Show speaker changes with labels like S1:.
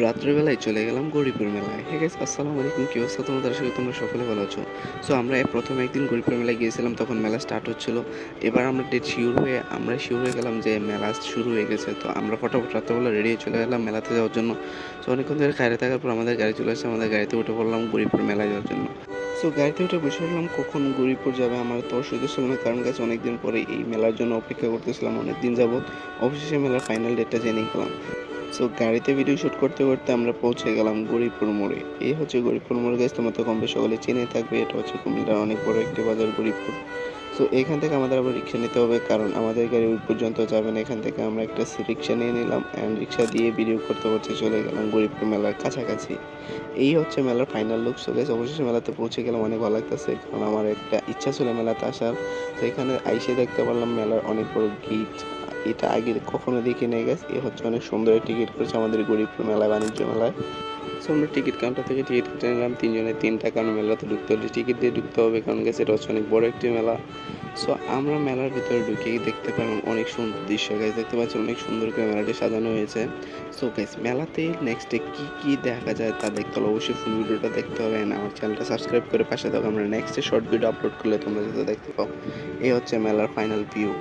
S1: রাত্রেবেলায় চলে গেলাম গৌরীপুর মেলায়। হে গাইস, আসসালামু আলাইকুম। কি অবস্থা তোমাদের? আশা করি তোমরা সকলে ভালো আছো। সো আমরা প্রথম একদিন গৌরীপুর মেলায় গিয়েছিলাম, তখন মেলা স্টার্ট হচ্ছিল। এবার আমরা শিওর হয়ে গেলাম যে মেলা শুরু হয়ে গেছে। তো আমরা ফটাফট রাত্রেবেলা রেডি হয়ে চলে গেলাম মেলাতে যাওয়ার জন্য। সো অনেকক্ষণ ধরে খাইরে থাকার পর আমাদের গাড়ি চলে আসছে, আমাদের গাড়িতে উঠে পড়লাম গৌরীপুর মেলায় যাওয়ার জন্য। সো গাড়িতে উঠে বসে পড়লাম, কখন গৌরীপুর যাবে আমার তো অসুবিধা ছিল না, কারণ গাছ অনেকদিন পরে এই মেলার জন্য অপেক্ষা করতেছিলাম অনেকদিন যাবত। অবশেষে মেলার ফাইনাল ডেটটা জেনে গেলাম। সো গাড়িতে ভিডিও শ্যুট করতে করতে আমরা পৌঁছে গেলাম গরিপুর মোড়ে। এই হচ্ছে গরিপুর মোড় গাইস, তোমরা তো কম বেশি সকলে চিনে থাকবে। এটা হচ্ছে কুমিল্লার অনেক বড় একটি বাজার গরিপুর। সো এখান থেকে আমাদের আবার রিক্সা নিতে হবে, কারণ আমাদের গাড়ি ওই পর্যন্ত যাবে না। এখান থেকে আমরা একটা রিক্সা নিয়ে নিলাম অ্যান্ড রিক্সা দিয়ে ভিডিও করতে করতে চলে গেলাম গরিপুর মেলার কাছাকাছি। এই হচ্ছে মেলার ফাইনাল লুক। সো গাইস, অবশেষে মেলাতে পৌঁছে গেলাম, অনেক ভালো লাগতেছে, কারণ আমার একটা ইচ্ছা ছিল মেলাতে আসার। তো এখানে আইসে দেখতে পারলাম মেলার অনেক বড় গেট। এটা আগে কখনো দেখি নাই গাইস। এ হচ্ছে অনেক সুন্দর টিকিট করেছে আমাদের গরিবপুর মেলায়, বাণিজ্য মেলায়। সো আমরা টিকিট কাউন্টার থেকে টিকিট কেটে নিলাম, তিনজনে তিনটা, কারণ মেলাতে ঢুকতে হলে টিকিট দিয়ে ঢুকতে হবে, কারণ গেছে এটা হচ্ছে অনেক বড় একটি মেলা। সো আমরা মেলার ভিতরে ঢুকেই দেখতে পেলাম অনেক সুন্দর দৃশ্য গাইস, দেখতে পাচ্ছেন অনেক সুন্দর করে মেলাটি সাজানো হয়েছে। সো গাইস, মেলাতে নেক্সট ডে কী দেখা যায় তা দেখতে হলে অবশ্যই ফুল ভিডিওটা দেখতে হবে। না, আমার চ্যানেলটা সাবস্ক্রাইব করে পাশে থাকো, আমরা next day short video upload করলে তোমরা যাতে দেখতে পাও। এই হচ্ছে মেলার ফাইনাল ভিউ।